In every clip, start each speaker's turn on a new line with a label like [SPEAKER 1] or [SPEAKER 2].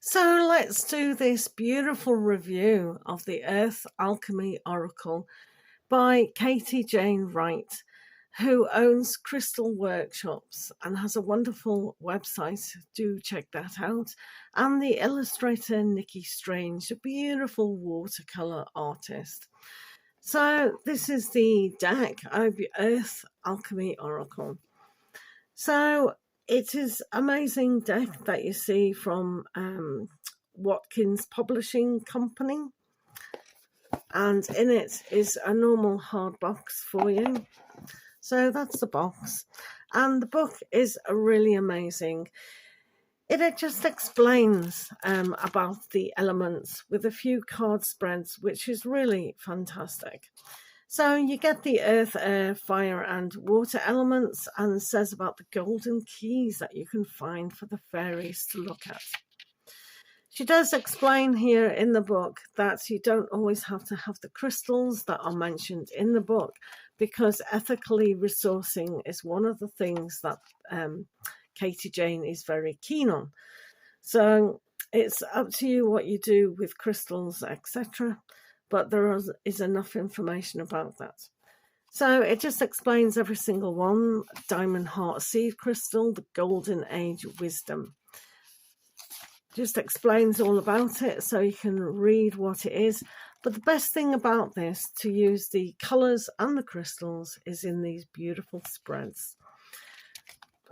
[SPEAKER 1] So let's do this beautiful review of the Earth Alchemy Oracle by Katie Jane Wright, who owns Crystal Workshops and has a wonderful website. Do check that out. And the illustrator Nikki Strange, a beautiful watercolor artist. So this is the deck of the Earth Alchemy Oracle. So it is amazing deck that you see from Watkins Publishing Company, and in it is a normal hard box for you. So that's the box, and the book is really amazing. It just explains about the elements with a few card spreads, which is really fantastic. So you get the earth, air, fire and water elements, and says about the golden keys that you can find for the fairies to look at. She does explain here in the book that you don't always have to have the crystals that are mentioned in the book, because ethically resourcing is one of the things that Katie Jane is very keen on. So it's up to you what you do with crystals, etc. But there is enough information about that. So it just explains every single one. Diamond Heart Seed Crystal, the Golden Age Wisdom. Just explains all about it so you can read what it is. But the best thing about this, to use the colours and the crystals, is in these beautiful spreads.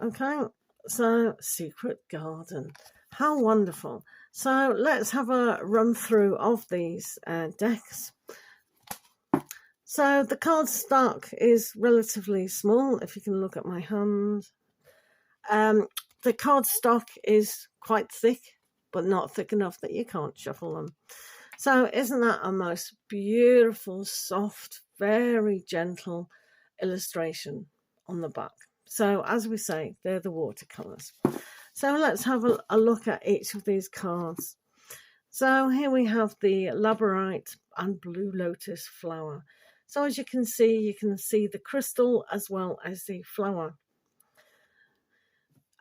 [SPEAKER 1] Okay, so Secret Garden. How wonderful. So let's have a run through of these decks. So the card stock is relatively small, if you can look at my hand. The card stock is quite thick, but not thick enough that you can't shuffle them. So isn't that a most beautiful, soft, very gentle illustration on the back? So as we say, they're the watercolours. So let's have a look at each of these cards. So here we have the labradorite and blue lotus flower. So as you can see the crystal as well as the flower.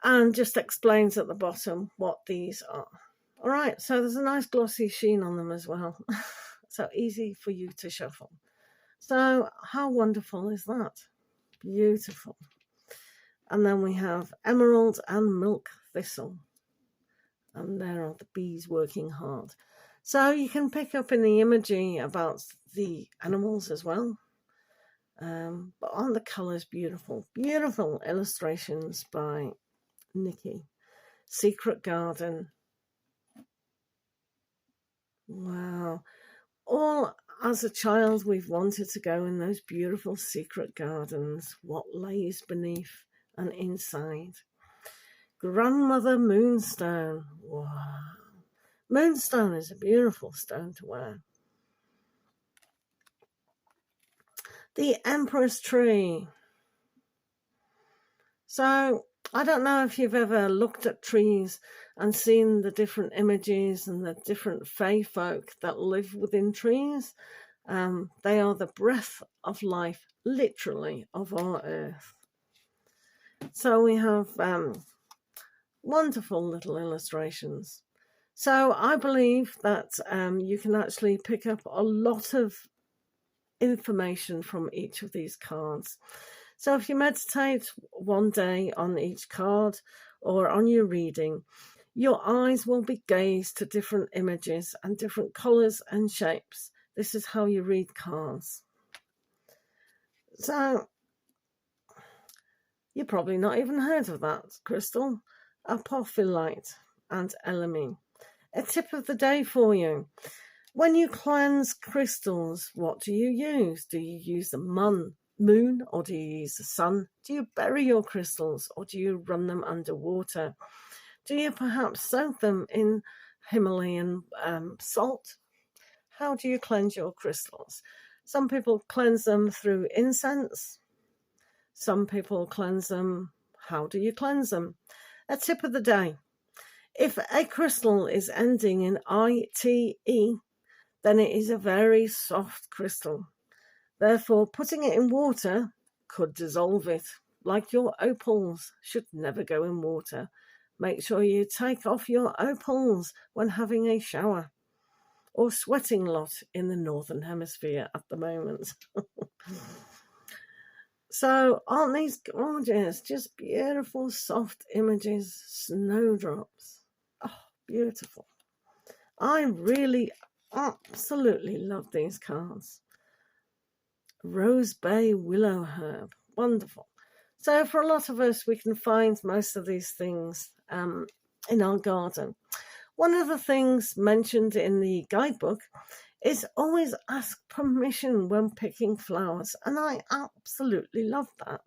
[SPEAKER 1] And just explains at the bottom what these are. All right, so there's a nice glossy sheen on them as well. So easy for you to shuffle. So how wonderful is that? Beautiful. And then we have emerald and milk thistle. And there are the bees working hard. So you can pick up in the imagery about the animals as well. But on the colours, beautiful. Beautiful illustrations by Nikki. Secret Garden. Wow. All as a child, we've wanted to go in those beautiful secret gardens. What lays beneath and inside. Grandmother Moonstone. Wow. Moonstone is a beautiful stone to wear. The Empress Tree. So I don't know if you've ever looked at trees and seen the different images and the different fae folk that live within trees. They are the breath of life, literally, of our earth. So we have wonderful little illustrations. So I believe that you can actually pick up a lot of information from each of these cards. So if you meditate one day on each card or on your reading, your eyes will be gazed to different images and different colours and shapes. This is how you read cards. So you've probably not even heard of that crystal. Apophyllite and Elemi. A tip of the day for you. When you cleanse crystals, what do you use? Do you use the moon or do you use the sun? Do you bury your crystals or do you run them underwater? Do you perhaps soak them in Himalayan salt? How do you cleanse your crystals? Some people cleanse them through incense. Some people cleanse them. How do you cleanse them? A tip of the day. If a crystal is ending in ITE, then it is a very soft crystal. Therefore, putting it in water could dissolve it. Like your opals should never go in water. Make sure you take off your opals when having a shower or sweating a lot in the Northern Hemisphere at the moment. So aren't these gorgeous? Just beautiful, soft images, snowdrops. Oh, beautiful. I really absolutely love these cards. Rose Bay Willow Herb. Wonderful. So for a lot of us, we can find most of these things in our garden. One of the things mentioned in the guidebook is always ask permission when picking flowers, and I absolutely love that.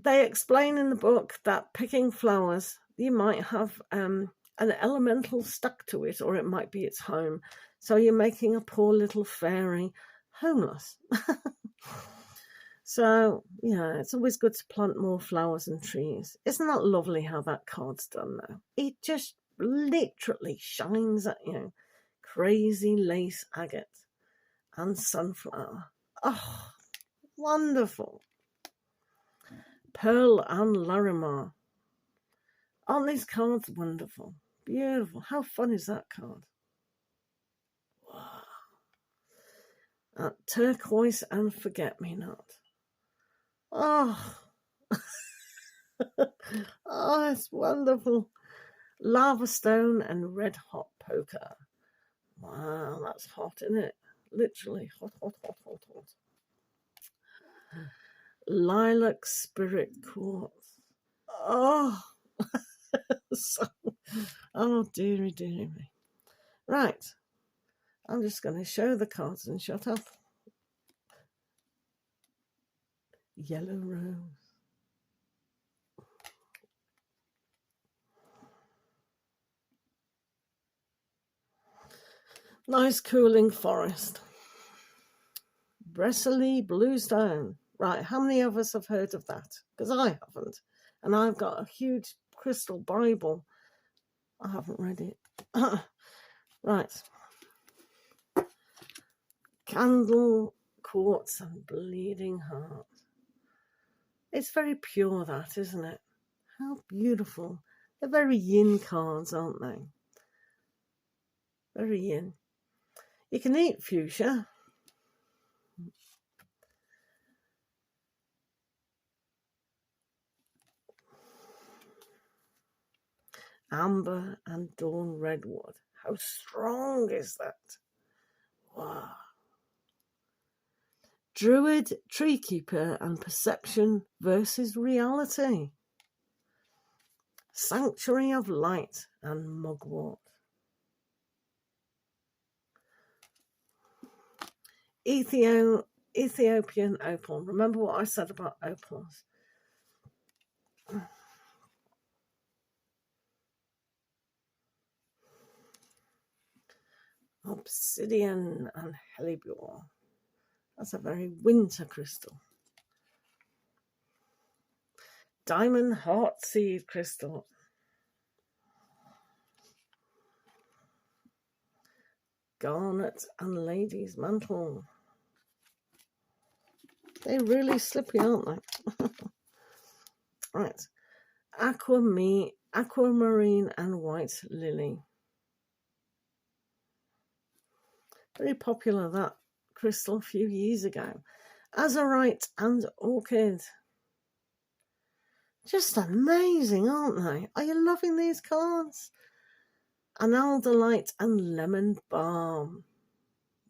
[SPEAKER 1] They explain in the book that picking flowers, you might have an elemental stuck to it, or it might be its home. So you're making a poor little fairy homeless. So, yeah, it's always good to plant more flowers and trees. Isn't that lovely how that card's done though? It just literally shines at you. Crazy lace agate and sunflower. Oh, wonderful. Pearl and Larimar. Aren't these cards wonderful? Beautiful. How fun is that card? Wow. Turquoise and Forget-Me-Not. Oh. Oh, it's wonderful. Lava Stone and Red Hot Poker. Wow, that's hot, isn't it? Literally hot, hot, hot, hot, hot. Lilac Spirit Quartz. Oh. So, oh, dearie, dearie me. Right. I'm just going to show the cards and shut up. Yellow Rose. Nice cooling forest. Bressley Bluestone. Right, how many of us have heard of that? Because I haven't. And I've got a huge crystal Bible. I haven't read it. Right. Candle, Quartz and Bleeding Heart. It's very pure, that, isn't it? How beautiful. They're very yin cards, aren't they? Very yin. You can eat fuchsia. Amber and Dawn Redwood. How strong is that? Wow. Druid, Treekeeper and Perception versus Reality. Sanctuary of Light and Mugwort. Ethiopian Opal. Remember what I said about opals? Obsidian and Hellebore. That's a very winter crystal. Diamond Heartseed Crystal. Garnet and Lady's Mantle. They're really slippy, aren't they? Right. Aquamarine and White Lily. Very popular, that crystal, a few years ago. Azurite and Orchid. Just amazing, aren't they? Are you loving these cards? Analdolite and Lemon Balm.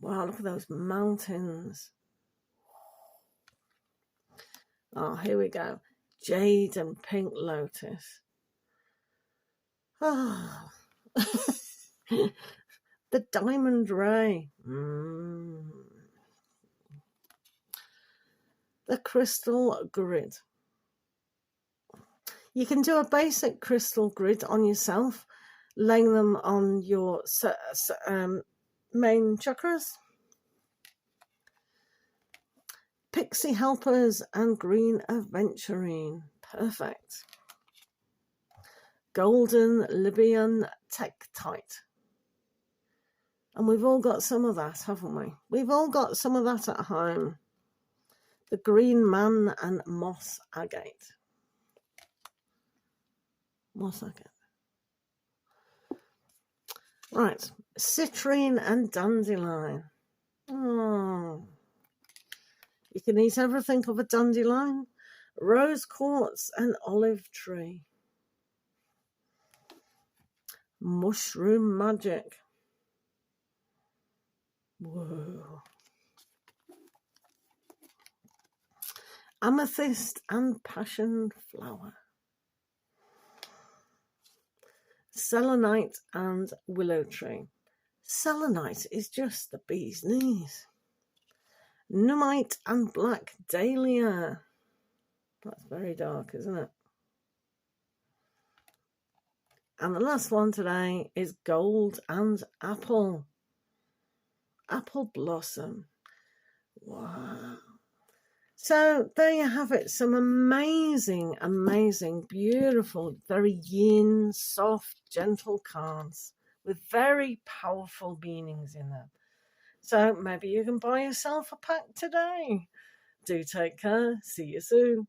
[SPEAKER 1] Wow, look at those mountains. Oh, here we go. Jade and Pink Lotus. Ah. Oh. The Diamond Ray. The Crystal Grid. You can do a basic crystal grid on yourself, laying them on your main chakras. Pixie Helpers and Green Aventurine. Perfect. Golden Libyan Tektite. And we've all got some of that, haven't we? We've all got some of that at home. The Green Man and Moss Agate. 1 second. Right, citrine and dandelion. Oh, you can eat everything of a dandelion, rose quartz and olive tree. Mushroom magic. Whoa. Amethyst and passion flower. Selenite and willow tree. Selenite is just the bee's knees. Numite and black dahlia. That's very dark, isn't it? And the last one today is gold and apple. Apple blossom. Wow. So there you have it. Some amazing, amazing, beautiful, very yin, soft, gentle cards with very powerful meanings in them. So maybe you can buy yourself a pack today. Do take care. See you soon.